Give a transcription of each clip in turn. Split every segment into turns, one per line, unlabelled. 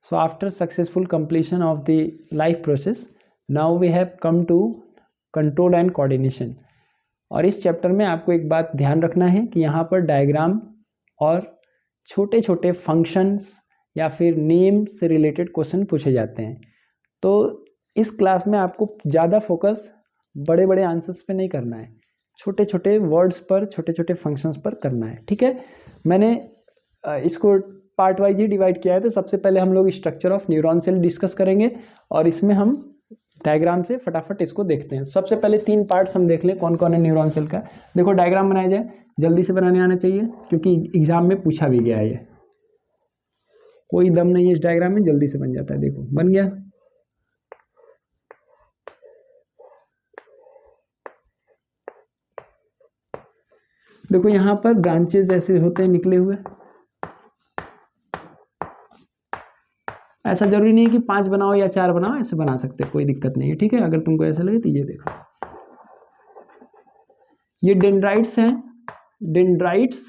So after successful completion of the life process, now we have come to control and coordination. और इस chapter में आपको एक बात ध्यान रखना है कि यहाँ पर डायग्राम और छोटे छोटे फंक्शंस या फिर नेम से रिलेटेड क्वेश्चन पूछे जाते हैं। तो इस क्लास में आपको ज़्यादा फोकस बड़े बड़े आंसर्स पे नहीं करना है, छोटे छोटे वर्ड्स पर, छोटे छोटे फंक्शंस पर करना है। ठीक है, मैंने इसको पार्ट वाइज ही डिवाइड किया है। तो सबसे पहले हम लोग structure of neuron cell discuss करेंगे और इसमें हम डायग्राम से फटाफट इसको देखते हैं। सबसे पहले 3 पार्ट्स हम देख लें कौन कौन है न्यूरॉन सेल का। देखो डायग्राम बनाया जाए, जल्दी से बनाने आना चाहिए क्योंकि एग्जाम में पूछा भी गया है। ये कोई दम नहीं है इस डायग्राम में, जल्दी से बन जाता है। देखो बन गया। देखो यहाँ पर ब्रांचेस ऐसे होते हैं निकले हुए। ऐसा जरूरी नहीं है कि 5 बनाओ या 4 बनाओ, ऐसे बना सकते हो, कोई दिक्कत नहीं है। ठीक है, अगर तुमको ऐसा लगे तो ये देखो, ये डेंड्राइट्स हैं। डेंड्राइट्स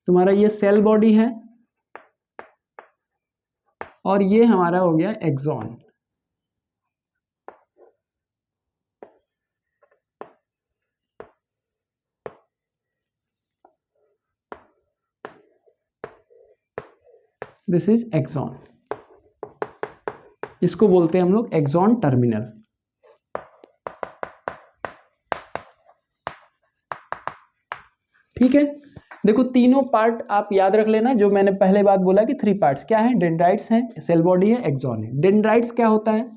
तुम्हारा ये सेल बॉडी है और ये हमारा हो गया एक्सॉन। दिस इज एक्सॉन, इसको बोलते हैं हम लोग एक्सॉन टर्मिनल। ठीक है, देखो तीनों पार्ट आप याद रख लेना। जो मैंने पहले बात बोला कि 3 पार्ट्स क्या है, डेंड्राइट्स है, सेल बॉडी है, एक्सॉन है। डेंड्राइट्स क्या होता है?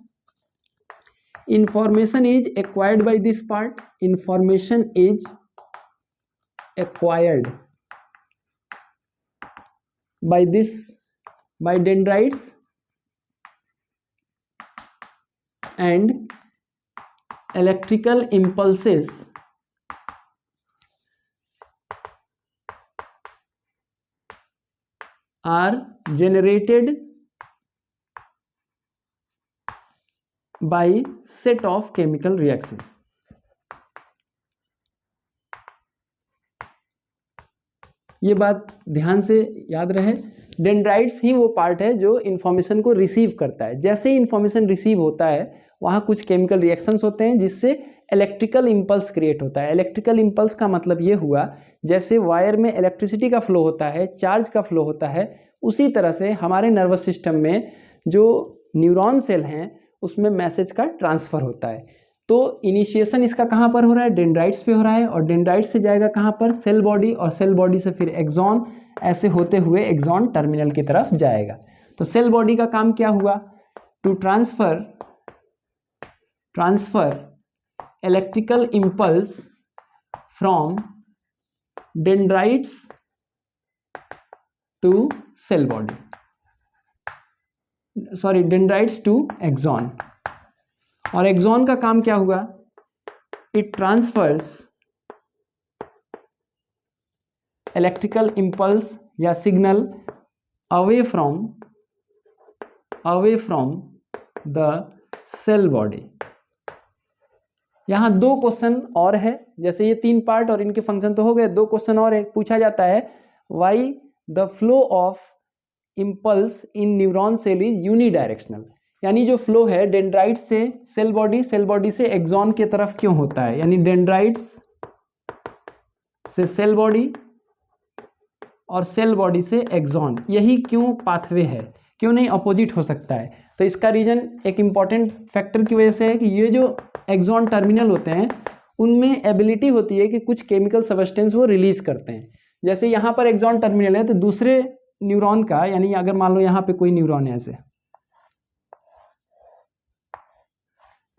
Information is acquired by this part. Information is acquired by this, by dendrites and electrical impulses are generated by set of chemical reactions. ये बात ध्यान से याद रहे, डेंड्राइट्स ही वो पार्ट है जो इन्फॉर्मेशन को रिसीव करता है। जैसे ही इन्फॉर्मेशन रिसीव होता है वहाँ कुछ केमिकल रिएक्शंस होते हैं जिससे इलेक्ट्रिकल इम्पल्स क्रिएट होता है। इलेक्ट्रिकल इम्पल्स का मतलब ये हुआ जैसे वायर में इलेक्ट्रिसिटी का फ्लो होता है, चार्ज का फ्लो होता है, उसी तरह से हमारे नर्वस सिस्टम में जो न्यूरॉन सेल हैं उसमें मैसेज का ट्रांसफ़र होता है। तो इनिशिएशन इसका कहाँ पर हो रहा है? डेंड्राइट्स पे हो रहा है, और डेंड्राइट्स से जाएगा कहाँ पर? सेल बॉडी, और सेल बॉडी से फिर एक्सॉन, ऐसे होते हुए एक्सॉन टर्मिनल की तरफ जाएगा। तो सेल बॉडी का काम क्या हुआ? To transfer electrical impulse from dendrites to cell body, sorry dendrites to axon. और एक्सॉन का काम क्या हुआ? इट ट्रांसफर्स इलेक्ट्रिकल इम्पल्स या signal away from the cell body. यहाँ 2 क्वेश्चन और है, जैसे ये 3 पार्ट और इनके फंक्शन तो हो गए, 2 क्वेश्चन और है। पूछा जाता है why the flow of impulse in neuron cell is unidirectional, यानी जो फ्लो है डेंड्राइट से सेल बॉडी, सेल बॉडी से एक्सॉन की तरफ क्यों होता है, यानी डेंड्राइट्स से सेल बॉडी और सेल बॉडी से एक्सॉन, यही क्यों पाथवे है, क्यों नहीं अपोजिट हो सकता है? तो इसका रीजन एक इम्पॉर्टेंट फैक्टर की वजह से है कि ये जो एक्सॉन टर्मिनल होते हैं उनमें एबिलिटी होती है कि कुछ केमिकल सब्सटेंस वो रिलीज करते हैं। जैसे यहाँ पर एक्सॉन टर्मिनल है तो दूसरे न्यूरॉन का, यानी अगर मान लो यहाँ पे कोई न्यूरॉन है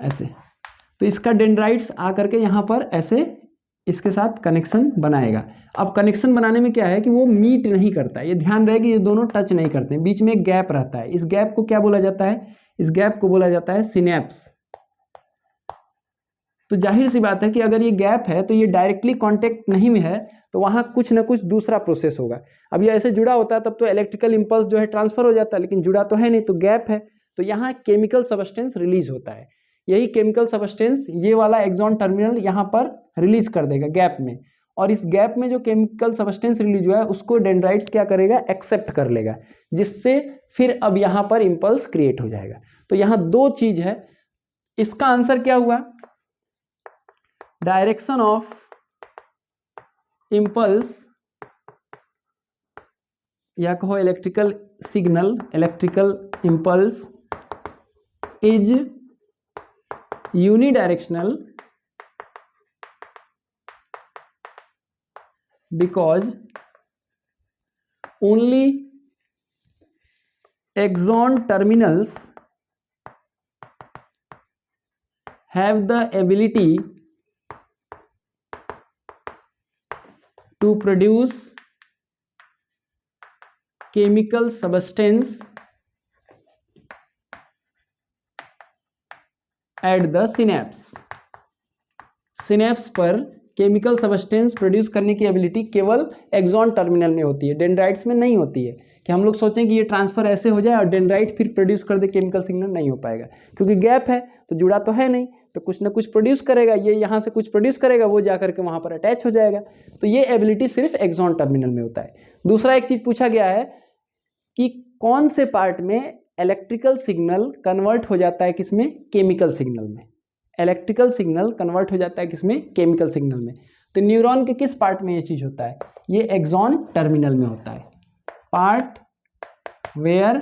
ऐसे, तो इसका डेंड्राइट्स आकर के यहाँ पर ऐसे इसके साथ कनेक्शन बनाएगा। अब कनेक्शन बनाने में क्या है कि वो मीट नहीं करता है, ये ध्यान रहे कि ये दोनों टच नहीं करते हैं, बीच में एक गैप रहता है। इस गैप को क्या बोला जाता है? इस गैप को बोला जाता है सिनेप्स। तो जाहिर सी बात है कि अगर ये गैप है तो ये डायरेक्टली कांटेक्ट नहीं में है, तो वहाँ कुछ ना कुछ दूसरा प्रोसेस होगा। अब ये ऐसे जुड़ा होता है तब तो इलेक्ट्रिकल इम्पल्स जो है ट्रांसफर हो जाता है, लेकिन जुड़ा तो है नहीं, तो गैप है, तो यहाँ केमिकल सब्सटेंस रिलीज होता है। यही केमिकल सब्सटेंस ये वाला एक्सॉन टर्मिनल यहाँ पर रिलीज कर देगा गैप में, और इस गैप में जो केमिकल सब्सटेंस रिलीज हुआ है उसको डेंड्राइट्स क्या करेगा, एक्सेप्ट कर लेगा, जिससे फिर अब यहां पर इंपल्स क्रिएट हो जाएगा। तो यहां दो चीज है, इसका आंसर क्या हुआ, डायरेक्शन ऑफ इंपल्स या कहो electrical signal, electrical impulse is unidirectional because only axon terminals have the ability to produce chemical substance at the synapse। Synapse पर केमिकल सब्सटेंस प्रोड्यूस करने की एबिलिटी केवल एक्सॉन टर्मिनल में होती है, डेंड्राइट्स में नहीं होती है। कि हम लोग सोचें कि ये ट्रांसफर ऐसे हो जाए और डेंड्राइट फिर प्रोड्यूस कर दे केमिकल सिग्नल, नहीं हो पाएगा, क्योंकि गैप है तो जुड़ा तो है नहीं, तो कुछ ना कुछ प्रोड्यूस करेगा, ये यहाँ से कुछ प्रोड्यूस करेगा, वो जाकर के वहाँ पर अटैच हो जाएगा। तो ये एबिलिटी सिर्फ एक्सॉन टर्मिनल में होता है। दूसरा एक चीज पूछा गया है कि कौन से पार्ट में इलेक्ट्रिकल सिग्नल कन्वर्ट हो जाता है किसमें, केमिकल सिग्नल में। इलेक्ट्रिकल सिग्नल कन्वर्ट हो जाता है किसमें, केमिकल सिग्नल में। तो न्यूरॉन के किस पार्ट में ये चीज होता है, ये एक्सॉन टर्मिनल में होता है, part where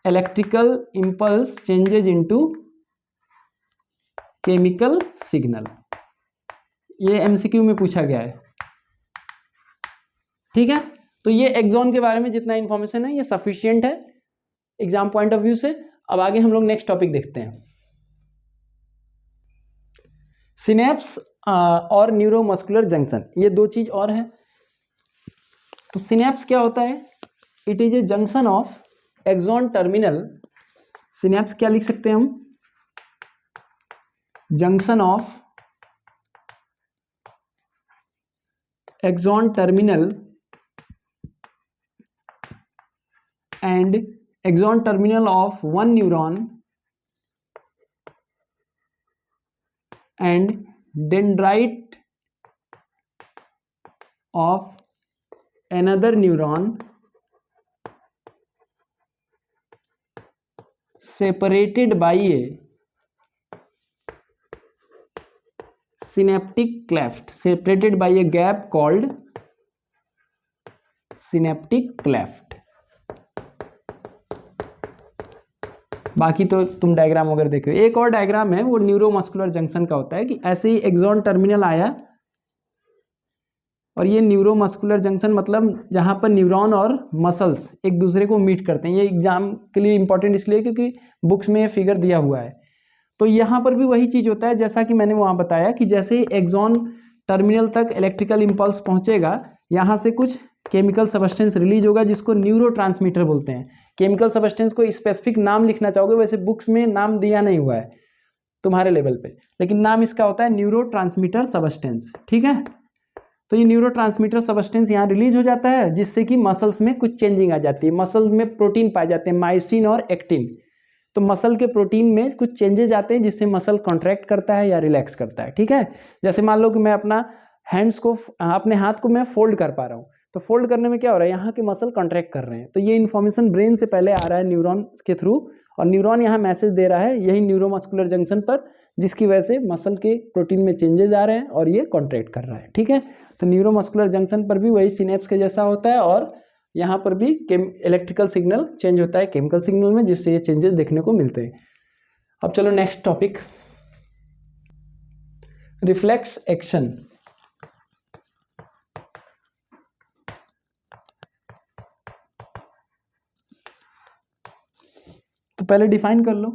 electrical impulse changes into chemical signal. ये एमसीक्यू में पूछा गया है, ठीक है। तो ये एक्सॉन के बारे में जितना इंफॉर्मेशन है ये सफिशिएंट है एग्जाम पॉइंट ऑफ व्यू से। अब आगे हम लोग नेक्स्ट टॉपिक देखते हैं, सिनेप्स और न्यूरोमस्कुलर जंक्शन, ये दो चीज और है। तो सिनेप्स क्या होता है, it is a junction of axon terminal. Synapse क्या लिख सकते हैं हम, junction of axon terminal and axon terminal of one neuron and dendrite of another neuron separated by a synaptic cleft, separated by a gap called synaptic cleft। बाकी तो तुम diagram वगैरह देखो। एक और डायग्राम है वो न्यूरोमस्कुलर जंक्शन का होता है कि ऐसे ही एक्सॉन टर्मिनल आया और ये न्यूरोमस्कुलर जंक्शन मतलब जहां पर न्यूरॉन और मसल्स एक दूसरे को मीट करते हैं। ये एग्जाम के लिए इंपॉर्टेंट इसलिए क्योंकि बुक्स में ये फिगर दिया हुआ है। तो यहाँ पर भी वही चीज होता है जैसा कि मैंने वहां बताया कि जैसे ही एक्सॉन टर्मिनल तक इलेक्ट्रिकल इंपल्स पहुंचेगा, यहाँ से कुछ केमिकल सब्सटेंस रिलीज होगा जिसको न्यूरोट्रांसमीटर बोलते हैं। केमिकल सब्सटेंस को स्पेसिफिक नाम लिखना चाहोगे, वैसे बुक्स में नाम दिया नहीं हुआ है तुम्हारे लेवल पे, लेकिन नाम इसका होता है न्यूरोट्रांसमीटर सब्सटेंस, ठीक है। तो ये न्यूरोट्रांसमीटर सब्सटेंस यहाँ रिलीज हो जाता है जिससे कि मसल्स में कुछ चेंजिंग आ जाती है। मसल्स में प्रोटीन पाए जाते हैं, मायोसिन और एक्टिन। तो मसल के प्रोटीन में कुछ चेंजेस आते हैं जिससे मसल कॉन्ट्रैक्ट करता है या रिलैक्स करता है, ठीक है। जैसे मान लो कि मैं अपना हैंड्स को, अपने हाथ को मैं फोल्ड कर पा रहा हूँ, तो फोल्ड करने में क्या हो रहा है, यहाँ के मसल कॉन्ट्रैक्ट कर रहे हैं। तो ये इन्फॉर्मेशन ब्रेन से पहले आ रहा है न्यूरॉन के थ्रू, और न्यूरॉन यहाँ मैसेज दे रहा है यही न्यूरोमस्कुलर जंक्शन पर, जिसकी वजह से मसल के प्रोटीन में चेंजेस आ रहे हैं और ये कॉन्ट्रैक्ट कर रहा है, ठीक है। तो न्यूरोमस्कुलर जंक्शन पर भी वही सिनेप्स के जैसा होता है, और यहाँ पर भी इलेक्ट्रिकल सिग्नल चेंज होता है केमिकल सिग्नल में, जिससे ये चेंजेस देखने को मिलते हैं। अब चलो नेक्स्ट टॉपिक, रिफ्लेक्स एक्शन। तो पहले डिफाइन कर लो,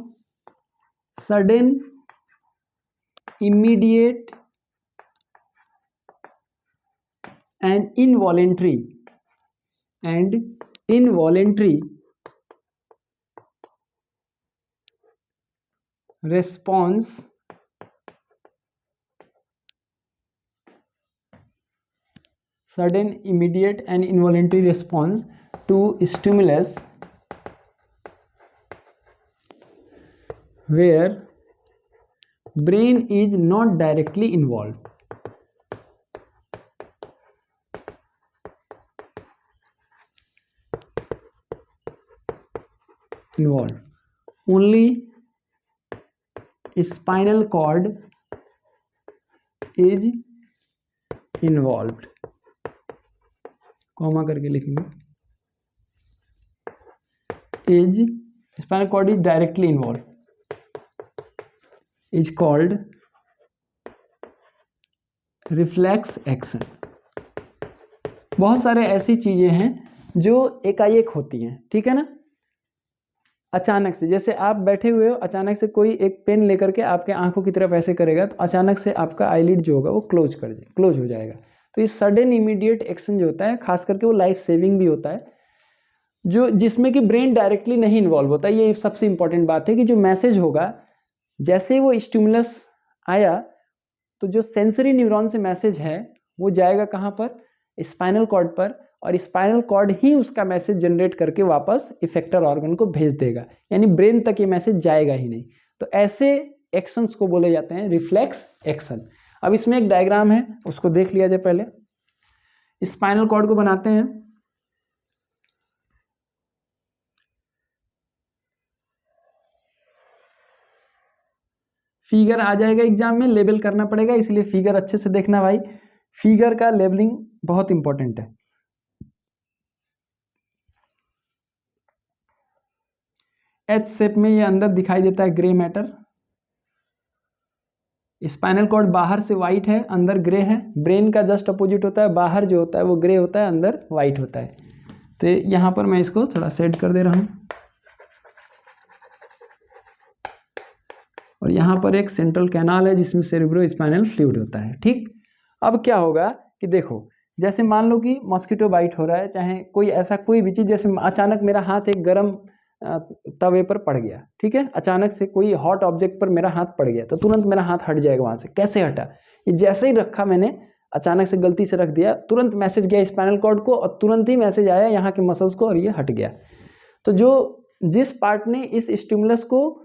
sudden immediate and involuntary response sudden immediate and involuntary response to stimulus where brain is not directly involved। Involve, only spinal cord is involved, comma करके लिखेंगे, is spinal cord is directly involve, is called reflex action. बहुत सारे ऐसी चीजें हैं जो एकाएक होती हैं, ठीक है ना, अचानक से, जैसे आप बैठे हुए हो, अचानक से कोई एक पेन लेकर के आपके आंखों की तरफ ऐसे करेगा तो अचानक से आपका आईलिड जो होगा वो क्लोज हो जाएगा। तो ये सडन इमीडिएट एक्शन जो होता है, खास करके वो लाइफ सेविंग भी होता है, जो जिसमें कि ब्रेन डायरेक्टली नहीं इन्वॉल्व होता है। ये सबसे इंपॉर्टेंट बात है कि जो मैसेज होगा, जैसे ही वो स्टिमुलस आया तो जो सेंसरी न्यूरॉन से मैसेज है वो जाएगा कहाँ पर, स्पाइनल कॉर्ड पर, और स्पाइनल कॉर्ड ही उसका मैसेज जनरेट करके वापस इफेक्टर ऑर्गन को भेज देगा, यानी ब्रेन तक ये मैसेज जाएगा ही नहीं। तो ऐसे एक्शंस को बोले जाते हैं रिफ्लेक्स एक्शन। अब इसमें एक डायग्राम है, उसको देख लिया जाए। पहले स्पाइनल कॉर्ड को बनाते हैं, फिगर आ जाएगा एग्जाम में, लेबल करना पड़ेगा, इसलिए फिगर अच्छे से देखना भाई, फिगर का लेबलिंग बहुत इंपॉर्टेंट है। एच शेप में ये अंदर दिखाई देता है ग्रे मैटर, स्पाइनल कॉर्ड बाहर से व्हाइट है, अंदर ग्रे है, ब्रेन का जस्ट अपोजिट होता है, बाहर जो होता है वो ग्रे होता है, अंदर व्हाइट होता है। तो यहाँ पर मैं इसको थोड़ा सेट कर दे रहा हूँ, और यहाँ पर एक सेंट्रल कैनाल है जिसमें सेरेब्रो स्पाइनल फ्लूइड होता है, ठीक। अब क्या होगा कि देखो, जैसे मान लो कि मॉस्किटो बाइट हो रहा है, चाहे कोई ऐसा कोई भी चीज़, जैसे अचानक मेरा हाथ एक गर्म तवे पर पड़ गया, ठीक है, अचानक से कोई हॉट ऑब्जेक्ट पर मेरा हाथ पड़ गया, तो तुरंत मेरा हाथ हट जाएगा वहाँ से। कैसे हटा, ये जैसे ही रखा मैंने, अचानक से गलती से रख दिया, तुरंत मैसेज गया स्पाइनल कॉर्ड को, और तुरंत ही मैसेज आया यहाँ के मसल्स को, और ये हट गया। तो जो जिस पार्ट ने इस स्टिमुलस को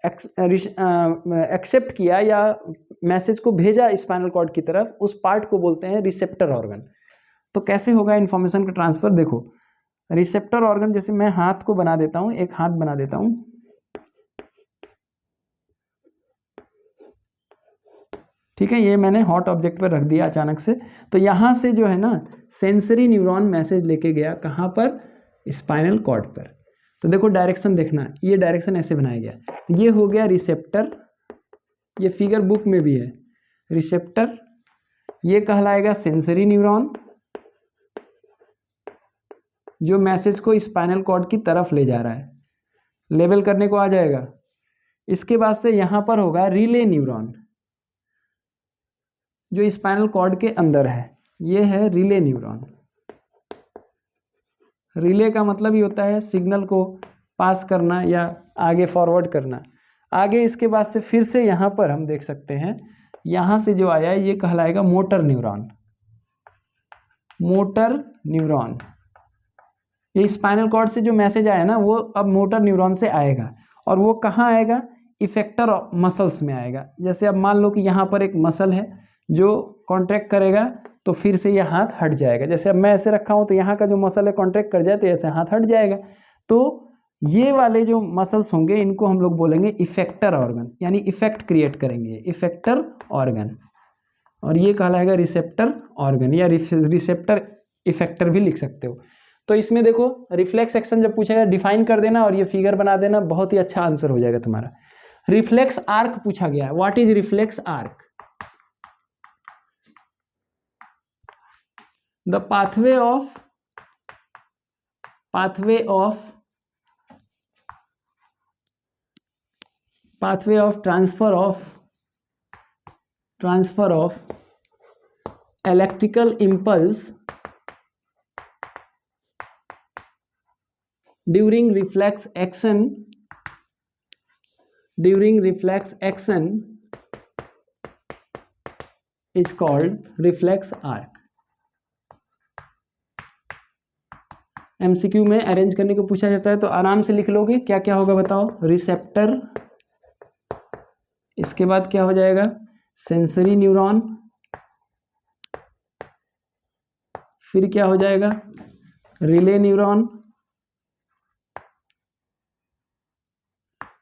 एक्सेप्ट किया या मैसेज को भेजा स्पाइनल कॉर्ड की तरफ, उस पार्ट को बोलते हैं रिसेप्टर ऑर्गन। तो कैसे होगा इन्फॉर्मेशन का ट्रांसफर, देखो, रिसेप्टर ऑर्गन, जैसे मैं हाथ को बना देता हूं, एक हाथ बना देता हूं, ठीक है, ये मैंने हॉट ऑब्जेक्ट पर रख दिया अचानक से, तो यहां से जो है ना सेंसरी न्यूरॉन मैसेज लेके गया कहां पर, स्पाइनल कॉर्ड पर। तो देखो डायरेक्शन देखना, ये डायरेक्शन ऐसे बनाया गया, ये हो गया रिसेप्टर, ये फिगर बुक में भी है, रिसेप्टर, ये कहलाएगा सेंसरी न्यूरॉन जो मैसेज को स्पाइनल कॉर्ड की तरफ ले जा रहा है, लेबल करने को आ जाएगा। इसके बाद से यहां पर होगा रिले न्यूरॉन जो स्पाइनल कॉर्ड के अंदर है, ये है रिले न्यूरॉन। रिले का मतलब ही होता है सिग्नल को पास करना या आगे फॉरवर्ड करना। आगे इसके बाद से फिर से यहाँ पर हम देख सकते हैं, यहाँ से जो आया है ये कहलाएगा मोटर न्यूरॉन। मोटर न्यूरॉन, ये स्पाइनल कॉर्ड से जो मैसेज आया ना वो अब मोटर न्यूरॉन से आएगा, और वो कहाँ आएगा, इफेक्टर मसल्स में आएगा। जैसे अब मान लो कि यहाँ पर एक मसल है जो कॉन्ट्रैक्ट करेगा तो फिर से ये हाथ हट जाएगा, जैसे अब मैं ऐसे रखा हूँ तो यहाँ का जो मसल है कॉन्ट्रैक्ट कर जाए तो ऐसे हाथ हट जाएगा। तो ये वाले जो मसल्स होंगे इनको हम लोग बोलेंगे इफेक्टर ऑर्गन, यानी इफेक्ट क्रिएट करेंगे, इफेक्टर ऑर्गन, और ये कहलाएगा रिसेप्टर ऑर्गन, या रिसेप्टर इफेक्टर भी लिख सकते हो। तो इसमें देखो रिफ्लेक्स एक्शन जब पूछेगा डिफाइन कर देना और ये फिगर बना देना, बहुत ही अच्छा आंसर हो जाएगा तुम्हारा। रिफ्लेक्स आर्क पूछा गया है, what is reflex arc, the pathway of transfer of electrical impulse during reflex action is called reflex arc। MCQ में अरेंज करने को पूछा जाता है तो आराम से लिख लोगे, क्या क्या होगा बताओ, रिसेप्टर, इसके बाद क्या हो जाएगा, सेंसरी न्यूरॉन, फिर क्या हो जाएगा, रिले न्यूरॉन,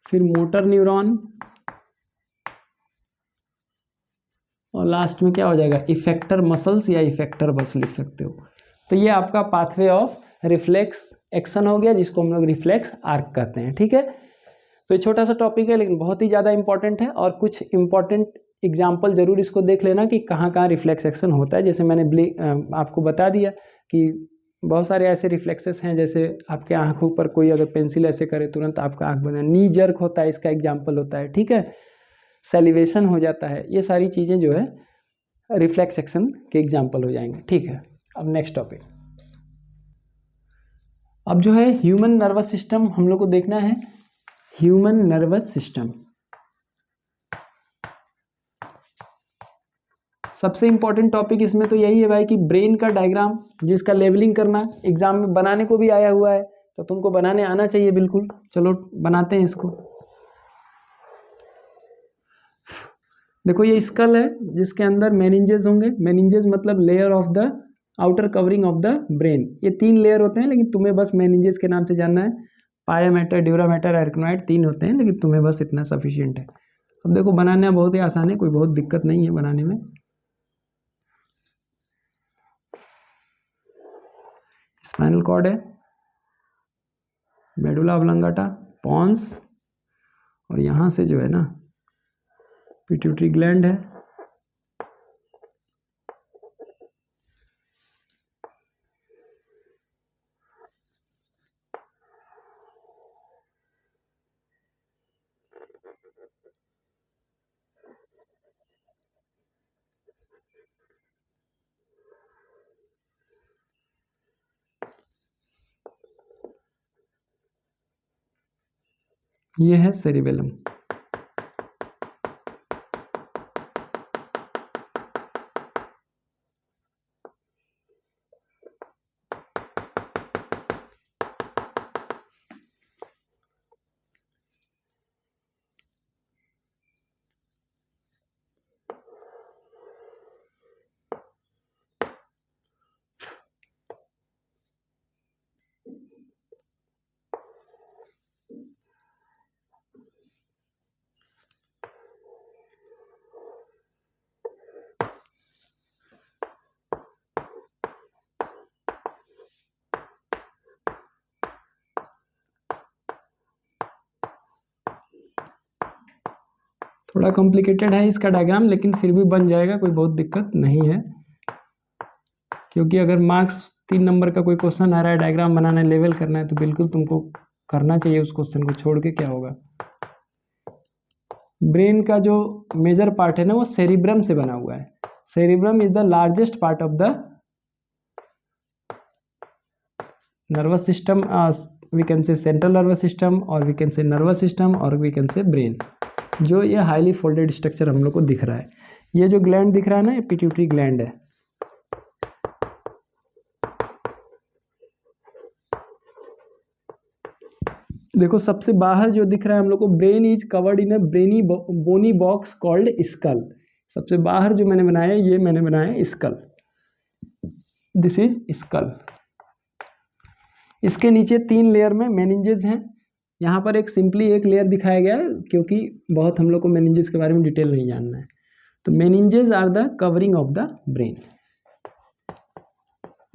फिर मोटर न्यूरॉन, और लास्ट में क्या हो जाएगा, इफेक्टर मसल्स या इफेक्टर बस लिख सकते हो। तो ये आपका पाथवे ऑफ रिफ्लेक्स एक्शन हो गया, जिसको हम लोग रिफ्लेक्स आर्क कहते हैं। ठीक है, तो ये छोटा सा टॉपिक है लेकिन बहुत ही ज़्यादा इंपॉर्टेंट है, और कुछ इंपॉर्टेंट एग्जाम्पल जरूर इसको देख लेना कि कहाँ कहाँ रिफ्लेक्स एक्शन होता है। जैसे मैंने आपको बता दिया कि बहुत सारे ऐसे रिफ्लेक्सेस हैं, जैसे आपके आँखों पर कोई अगर पेंसिल ऐसे करे तुरंत आपका आँख बंद, नी जर्क होता है, इसका एग्जाम्पल होता है। ठीक है, सेलिवेशन हो जाता है, ये सारी चीज़ें जो है रिफ्लेक्स एक्शन के एग्जाम्पल हो जाएंगे। ठीक है, अब नेक्स्ट टॉपिक, अब जो है ह्यूमन नर्वस सिस्टम हम लोग को देखना है। ह्यूमन नर्वस सिस्टम सबसे इंपॉर्टेंट टॉपिक इसमें तो यही है भाई कि ब्रेन का डायग्राम जिसका लेवलिंग करना एग्जाम में बनाने को भी आया हुआ है, तो तुमको बनाने आना चाहिए बिल्कुल। चलो बनाते हैं इसको। देखो ये स्कल है जिसके अंदर मेनिंजेस होंगे, मेनिंजेस मतलब layer of the outer covering of the brain. ये 3 लेयर होते हैं लेकिन तुम्हें बस मेनिंजेस के नाम से जानना है। पाया मैटर, ड्यूरा मैटर, एरिकनॉइड 3 होते हैं, लेकिन तुम्हें बस इतना सफिशिएंट है। अब देखो बनाना बहुत ही आसान है, कोई बहुत दिक्कत नहीं है बनाने में। स्पाइनल कॉर्ड है, मेडुला ऑब्लंगाटा, पॉन्स, और यहाँ से जो है ना पिट्यूटरी ग्लैंड है। ये है सेरिबेलम। थोड़ा कॉम्प्लिकेटेड है इसका डायग्राम, लेकिन फिर भी बन जाएगा, कोई बहुत दिक्कत नहीं है। क्योंकि अगर मार्क्स 3 नंबर का कोई क्वेश्चन आ रहा है, डायग्राम बनाना है, लेवल करना है, तो बिल्कुल तुमको करना चाहिए। उस क्वेश्चन को छोड़ के क्या होगा। ब्रेन का जो मेजर पार्ट है ना वो सेरिब्रम से बना हुआ है। Cerebrum is the largest part of the nervous system, we can say central nervous system, और we can say nervous system, और वी कैन से ब्रेन। जो ये हाईली फोल्डेड स्ट्रक्चर हम लोग को दिख रहा है, ये जो ग्लैंड दिख रहा है ना, ये पिट्यूटरी ग्लैंड है। देखो सबसे बाहर जो दिख रहा है हम लोग को, brain is covered in a brainy bony box called skull. सबसे बाहर जो मैंने बनाया है, ये मैंने बनाया है स्कल, दिस इज स्कल। इसके नीचे 3 लेयर में मेनिंजेस हैं। यहाँ पर एक सिंपली एक लेयर दिखाया गया है क्योंकि बहुत हम लोग को मेनिंजेस के बारे में डिटेल नहीं जानना है। तो meninges are the covering of the brain.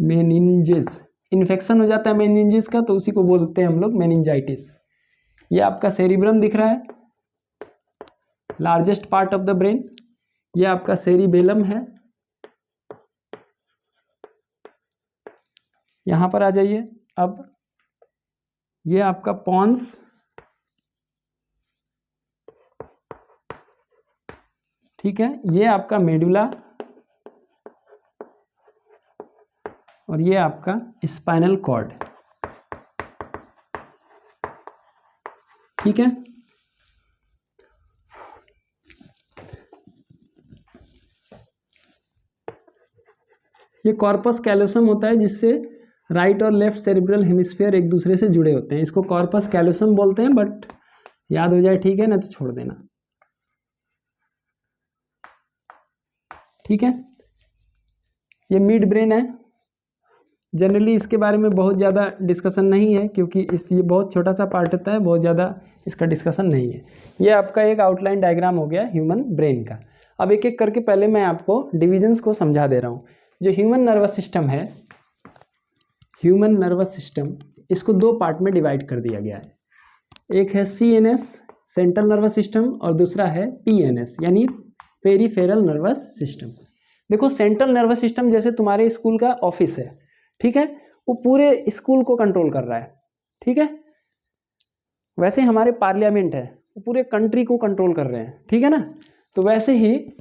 Meninges, infection हो जाता है मेनिंजेस का तो उसी को बोलते हैं हम लोग मेनिंजाइटिस। ये आपका सेरिब्रम दिख रहा है, largest part of the brain. ये आपका सेरिबेलम है। यहाँ पर आ जाइए। अब ये आपका पॉन्स, ठीक है, ये आपका मेडुला, और ये आपका स्पाइनल कॉर्ड। ठीक है, ये कॉर्पस कैलोसम होता है जिससे राइट और लेफ्ट सेरिब्रल हेमिस्फीयर एक दूसरे से जुड़े होते हैं। इसको कॉर्पस कैलोसम बोलते हैं, बट याद हो जाए ठीक है, ना तो छोड़ देना। ठीक है, ये मिड ब्रेन है, जनरली इसके बारे में बहुत ज़्यादा डिस्कशन नहीं है, क्योंकि ये बहुत छोटा सा पार्ट होता है, बहुत ज़्यादा इसका डिस्कशन नहीं है। ये आपका एक आउटलाइन डायग्राम हो गया ह्यूमन ब्रेन का। अब एक एक करके पहले मैं आपको डिविजन्स को समझा दे रहा हूँ। जो ह्यूमन नर्वस सिस्टम है, ह्यूमन नर्वस सिस्टम, इसको दो पार्ट में डिवाइड कर दिया गया है। एक है CNS सेंट्रल नर्वस सिस्टम और दूसरा है PNS यानी पेरिफेरल नर्वस सिस्टम। देखो सेंट्रल नर्वस सिस्टम जैसे तुम्हारे स्कूल का ऑफिस है, ठीक है, वो पूरे स्कूल को कंट्रोल कर रहा है, ठीक है। वैसे हमारे पार्लियामेंट है, वो पूरे कंट्री को कंट्रोल कर रहे हैं, ठीक है ना। तो वैसे ही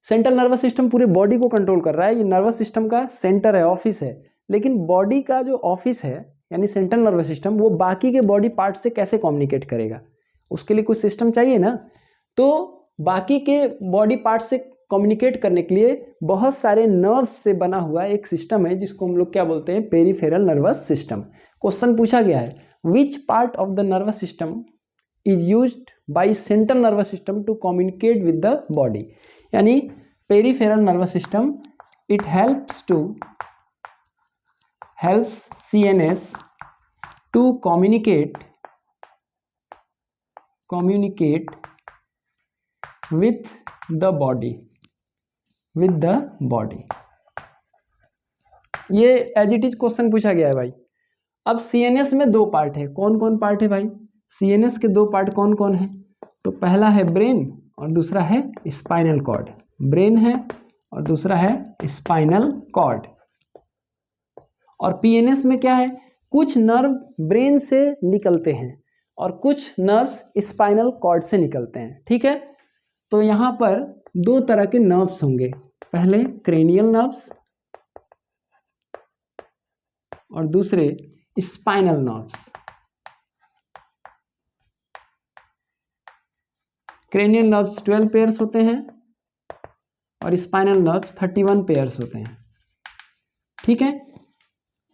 सेंट्रल नर्वस सिस्टम पूरे बॉडी को कंट्रोल कर रहा है। ये नर्वस सिस्टम का सेंटर है, ऑफिस है, लेकिन बॉडी का जो ऑफिस है यानी सेंट्रल नर्वस सिस्टम, वो बाकी के बॉडी पार्ट से कैसे कम्युनिकेट करेगा, उसके लिए कुछ सिस्टम चाहिए ना। तो बाकी के बॉडी पार्ट से कम्युनिकेट करने के लिए बहुत सारे नर्व्स से बना हुआ एक सिस्टम है, जिसको हम लोग क्या बोलते हैं, पेरिफेरल नर्वस सिस्टम। क्वेश्चन पूछा गया है, which part of the nervous system is used by central nervous system to communicate with the body. यानी peripheral nervous system it helps CNS to communicate with the body, ये as it is question पूछा गया है भाई। अब CNS में दो part है, कौन कौन पार्ट है भाई? CNS के दो पार्ट कौन कौन है? तो पहला है ब्रेन और दूसरा है स्पाइनल कॉर्ड। ब्रेन है और दूसरा है स्पाइनल कॉर्ड। और PNS में क्या है, कुछ नर्व ब्रेन से निकलते हैं और कुछ नर्व्स स्पाइनल कॉर्ड से निकलते हैं, ठीक है। तो यहाँ पर दो तरह के नर्व्स होंगे, पहले क्रेनियल नर्व्स और दूसरे spinal nerves. Cranial nerves 12 pairs होते हैं और स्पाइनल नर्व्स 31 पेयर्स होते हैं, ठीक है।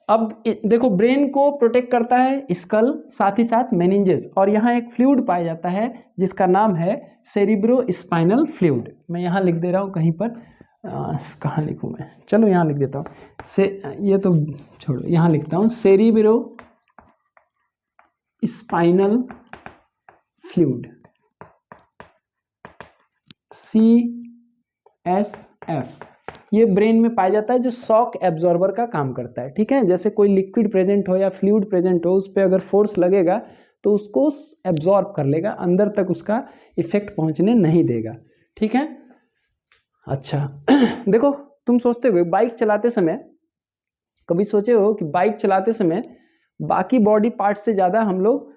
अब देखो ब्रेन को प्रोटेक्ट करता है स्कल, साथ ही साथ मेनिंजेस, और यहाँ एक फ्लूइड पाया जाता है जिसका नाम है सेरिब्रो स्पाइनल फ्लूइड। मैं यहाँ लिख दे रहा हूँ कहीं पर, कहाँ लिखूँ मैं, चलो यहाँ लिख देता हूँ, ये तो छोड़ो, यहाँ लिखता हूँ सेरिब्रो स्पाइनल फ्लूइड, CSF। ये ब्रेन में पाया जाता है, जो शॉक एब्जॉर्बर का काम करता है, ठीक है। जैसे कोई लिक्विड प्रेजेंट हो या फ्लूइड प्रेजेंट हो, उस पर अगर फोर्स लगेगा तो उसको एब्जॉर्ब कर लेगा, अंदर तक उसका इफेक्ट पहुंचने नहीं देगा, ठीक है। अच्छा देखो तुम सोचते हो बाइक चलाते समय, कभी सोचे हो कि बाइक चलाते समय बाकी बॉडी पार्ट से ज़्यादा हम लोग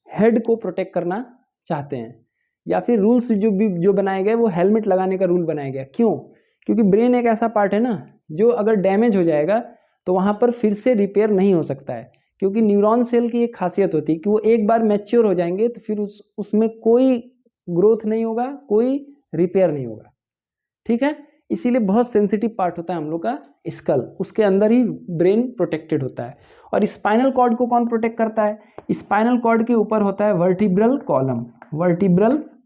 हेड को प्रोटेक्ट करना चाहते हैं, या फिर रूल्स जो बनाए गए वो हेलमेट लगाने का रूल बनाया गया, क्यों? क्योंकि ब्रेन एक ऐसा पार्ट है ना, जो अगर डैमेज हो जाएगा तो वहाँ पर फिर से रिपेयर नहीं हो सकता है, क्योंकि न्यूरॉन सेल की एक खासियत होती है कि वो एक बार मैच्योर हो जाएंगे तो फिर उसमें कोई ग्रोथ नहीं होगा, कोई रिपेयर नहीं होगा, ठीक है। इसीलिए बहुत सेंसिटिव पार्ट होता है हम लोग का स्कल, उसके अंदर ही ब्रेन प्रोटेक्टेड होता है। और स्पाइनल कॉर्ड को कौन प्रोटेक्ट करता है? स्पाइनल कॉर्ड के ऊपर होता है वर्टिब्रल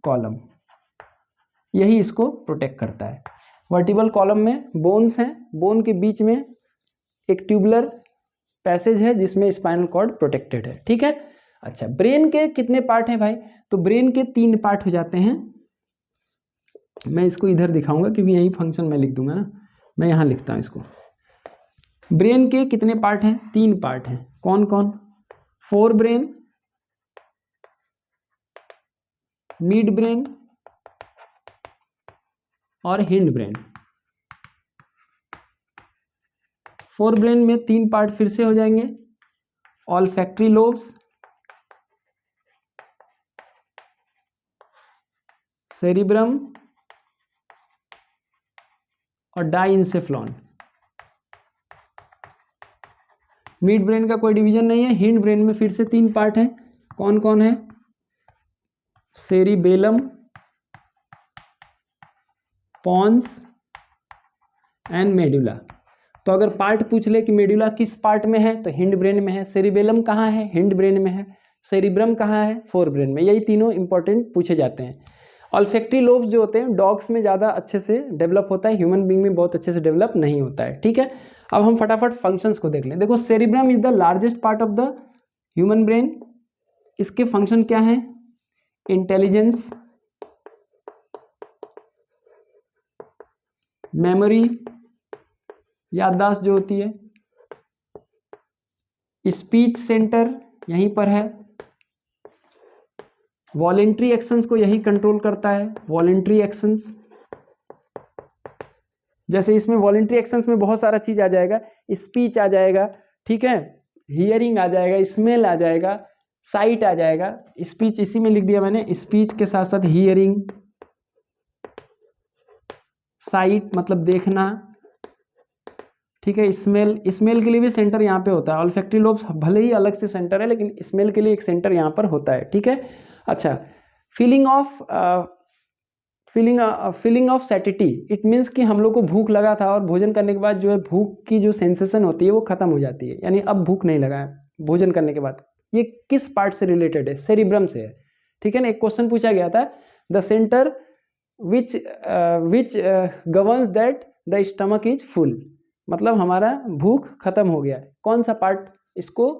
कॉलम, यही इसको प्रोटेक्ट करता है। वर्टिब्रल कॉलम में बोन्स हैं, बोन के बीच में एक ट्यूबुलर पैसेज है जिसमें स्पाइनल कॉर्ड प्रोटेक्टेड है, ठीक है। अच्छा, ब्रेन के कितने पार्ट हैं भाई? तो ब्रेन के 3 पार्ट हो जाते हैं। मैं इसको इधर दिखाऊंगा क्योंकि यही फंक्शन मैं लिख दूंगा ना, मैं यहाँ लिखता हूँ इसको। ब्रेन के कितने पार्ट हैं? 3 पार्ट हैं, कौन कौन? फोर ब्रेन, मिड ब्रेन और हिंड ब्रेन। फोर ब्रेन में 3 पार्ट फिर से हो जाएंगे, ऑल्फैक्टरी लोब्स, सेरिब्रम और डाइंसेफ्लॉन। मिड ब्रेन का कोई डिवीजन नहीं है। हिंड ब्रेन में फिर से 3 पार्ट हैं, कौन कौन है? Cerebellum, pons and medulla. तो अगर पार्ट पूछ ले कि मेडुला किस पार्ट में है, तो हिंड ब्रेन में है। सेरिबेलम कहाँ है? हिंड ब्रेन में है। सेरिब्रम कहाँ है? फोर ब्रेन में। यही तीनों इंपॉर्टेंट पूछे जाते हैं। ऑल्फैक्टरी लोब्स जो होते हैं डॉग्स में ज़्यादा अच्छे से डेवलप होता है, ह्यूमन बीइंग में बहुत अच्छे से डेवलप नहीं होता है, ठीक है। अब हम फटाफट फंक्शंस को देख लें। देखो cerebrum is the largest part of the human brain. इसके फंक्शन क्या है? इंटेलिजेंस, मेमोरी, याददाश्त जो होती है, स्पीच सेंटर यहीं पर है, वॉलेंट्री एक्शंस को यही कंट्रोल करता है। वॉलेंट्री एक्शंस, जैसे इसमें वॉलेंट्री एक्शंस में बहुत सारा चीज आ जाएगा, स्पीच आ जाएगा, ठीक है, हियरिंग आ जाएगा, स्मेल आ जाएगा, साइट आ जाएगा। स्पीच इसी में लिख दिया मैंने, स्पीच के साथ साथ हियरिंग, साइट मतलब देखना, ठीक है। स्मेल, स्मेल के लिए भी सेंटर यहाँ पे होता है। ऑल्फैक्टरी लोब्स भले ही अलग से सेंटर है, लेकिन स्मेल के लिए एक सेंटर यहाँ पर होता है, ठीक है। अच्छा, फीलिंग ऑफ सैटिटी, इट मीन्स कि हम लोग को भूख लगा था और भोजन करने के बाद जो है भूख की जो सेंसेशन होती है वो खत्म हो जाती है, यानी अब भूख नहीं लगा है भोजन करने के बाद। ये किस पार्ट से रिलेटेड है? सेरिब्रम से है, ठीक है ना। एक क्वेश्चन पूछा गया था, the centre which governs that the stomach is full, मतलब हमारा भूख खत्म हो गया है, कौन सा पार्ट इसको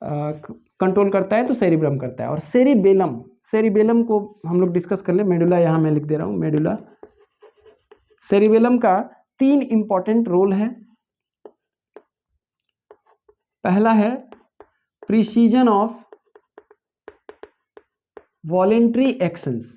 कंट्रोल करता है? तो सेरिब्रम करता है। और सेरिबेलम, सेरिबेलम को हम लोग डिस्कस कर ले। मेडुला यहाँ मैं लिख दे रहा हूँ, मेडुला। सेरिबेलम का 3 इंपॉर्टेंट रोल है। पहला है प्रिसीजन ऑफ वॉलेंट्री एक्शंस।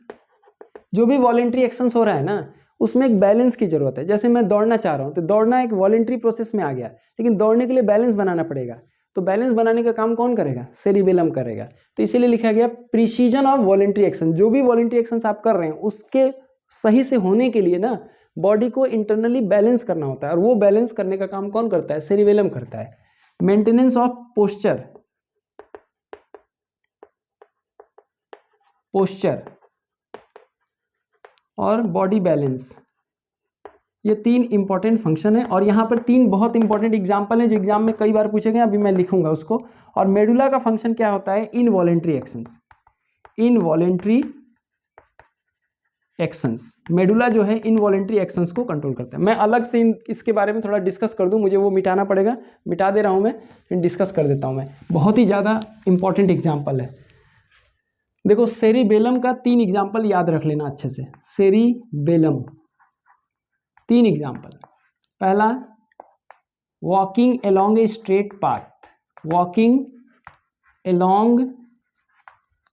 जो भी वॉलेंट्री एक्शंस हो रहा है ना, उसमें एक बैलेंस की जरूरत है। जैसे मैं दौड़ना चाह रहा हूँ, तो दौड़ना एक वॉलेंट्री प्रोसेस में आ गया, लेकिन दौड़ने के लिए बैलेंस बनाना पड़ेगा। तो बैलेंस बनाने का काम कौन करेगा? सेरिबेलम करेगा। तो इसीलिए लिखा गया प्रिसीजन ऑफ वॉलेंट्री एक्शन। जो भी वॉलेंट्री एक्शंस आप कर रहे हैं, उसके सही से होने के लिए ना बॉडी को इंटरनली बैलेंस करना होता है, और वो बैलेंस करने का काम कौन करता है? सेरिबेलम करता है। मेंटेनेंस ऑफ पोस्चर, और बॉडी बैलेंस, ये 3 इंपॉर्टेंट फंक्शन है। और यहाँ पर 3 बहुत इंपॉर्टेंट एग्जाम्पल है जो एग्जाम में कई बार पूछे गए, अभी मैं लिखूंगा उसको। और मेडुला का फंक्शन क्या होता है? Involuntary actions. Involuntary actions, medulla जो है इनवॉलेंट्री एक्शंस को कंट्रोल करता है। मैं अलग से इसके बारे में थोड़ा डिस्कस कर दूं, मुझे वो मिटाना पड़ेगा, मिटा दे रहा हूं मैं, फिर डिस्कस कर देता हूं मैं। बहुत ही ज़्यादा इंपॉर्टेंट एग्जाम्पल है। देखो सेरिबेलम का 3 एग्जाम्पल याद रख लेना अच्छे से। Cerebellum 3 example. पहला, walking along a straight path, walking along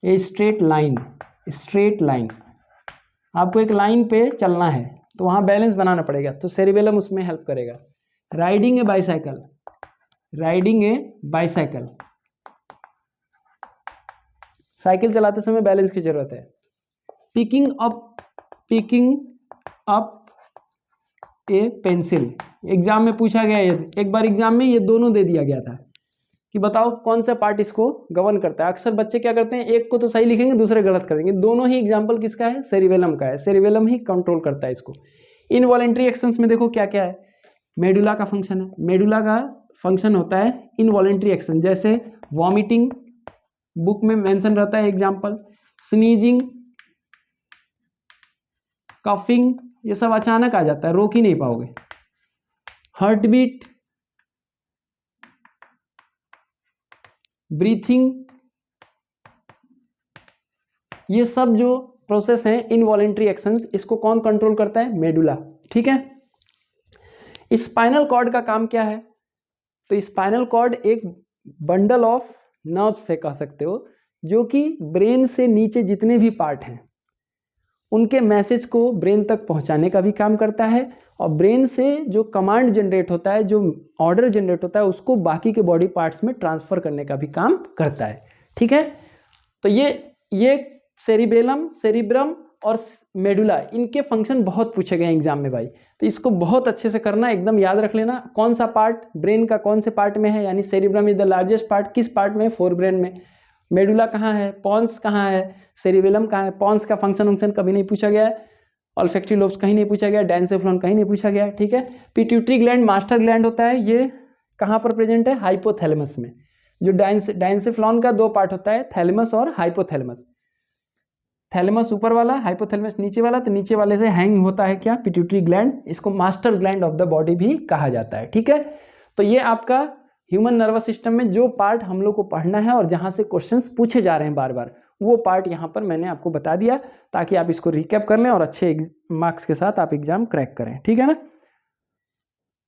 a straight line, straight line, आपको एक लाइन पे चलना है तो वहाँ बैलेंस बनाना पड़ेगा, तो सेरिबेलम उसमें हेल्प करेगा। राइडिंग ए बाईसाइकिल, राइडिंग ए बाईसाइकिल, साइकिल चलाते समय बैलेंस की जरूरत है। पिकिंग अप ए पेंसिल, एग्जाम में पूछा गया है, एक बार एग्जाम में ये दोनों दे दिया गया था कि बताओ कौन सा पार्ट इसको गवर्न करता है। अक्सर बच्चे क्या करते हैं, एक को तो सही लिखेंगे, दूसरे गलत कर देंगे। दोनों ही एग्जाम्पल किसका है? सेरिबेलम का है। सेरिबेलम ही कंट्रोल करता है इसको। इनवॉलेंट्री एक्शंस में देखो क्या क्या है, मेडुला का फंक्शन है। मेडुला का फंक्शन होता है इनवॉलेंट्री एक्शन, जैसे वॉमिटिंग, बुक में मेंशन रहता है एग्जाम्पल, स्नीजिंग, कफिंग, ये सब अचानक आ जाता है, रोक ही नहीं पाओगे। हार्ट बीट, ब्रीथिंग, ये सब जो प्रोसेस है इनवॉलेंट्री एक्शंस, इसको कौन कंट्रोल करता है? मेडुला, ठीक है। स्पाइनल कॉर्ड का काम क्या है? तो स्पाइनल कॉर्ड एक बंडल ऑफ नर्व से कह सकते हो, जो कि ब्रेन से नीचे जितने भी पार्ट हैं उनके मैसेज को ब्रेन तक पहुंचाने का भी काम करता है, और ब्रेन से जो कमांड जनरेट होता है, जो ऑर्डर जनरेट होता है, उसको बाकी के बॉडी पार्ट्स में ट्रांसफर करने का भी काम करता है, ठीक है। तो ये सेरिबेलम, सेरिब्रम और मेडुला, इनके फंक्शन बहुत पूछे गए एग्जाम में भाई, तो इसको बहुत अच्छे से करना, एकदम याद रख लेना कौन सा पार्ट ब्रेन का कौन से पार्ट में है। यानी cerebrum is the largest part, किस पार्ट में? फोर ब्रेन में। मेडुला कहाँ है? पॉन्स कहाँ है? सेरिबेलम कहाँ है? पॉन्स का फंक्शन कभी नहीं पूछा गया है। ऑल्फैक्टरी लोब्स कहीं नहीं पूछा गया, डायन्सेफ्लॉन कहीं नहीं पूछा गया, ठीक है। पिट्यूटरी ग्लैंड मास्टर ग्लैंड होता है, ये कहाँ पर प्रेजेंट है? हाइपोथैलेमस में। जो डायन्सेफ्लॉन का 2 पार्ट होता है, थैलेमस और हाइपोथैलेमस। थैलेमस ऊपर वाला, हाइपोथैलेमस नीचे वाला, तो नीचे वाले से हैंग होता है क्या, पिट्यूटरी ग्लैंड, इसको master gland of the body भी कहा जाता है। ठीक है, तो ये आपका ह्यूमन नर्वस सिस्टम में जो पार्ट हम लोग को पढ़ना है और जहां से क्वेश्चंस पूछे जा रहे हैं बार बार, वो पार्ट यहाँ पर मैंने आपको बता दिया ताकि आप इसको रिकैप कर लें और अच्छे मार्क्स के साथ आप एग्जाम क्रैक करें। ठीक है ना,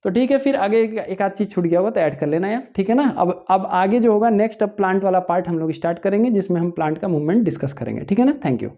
तो ठीक है, फिर आगे एक आध चीज छूट गया होगा तो ऐड कर लेना यार। ठीक है ना, अब आगे जो होगा नेक्स्ट, अब प्लांट वाला पार्ट हम लोग स्टार्ट करेंगे जिसमें हम प्लांट का मूवमेंट डिस्कस करेंगे। ठीक है ना, थैंक यू।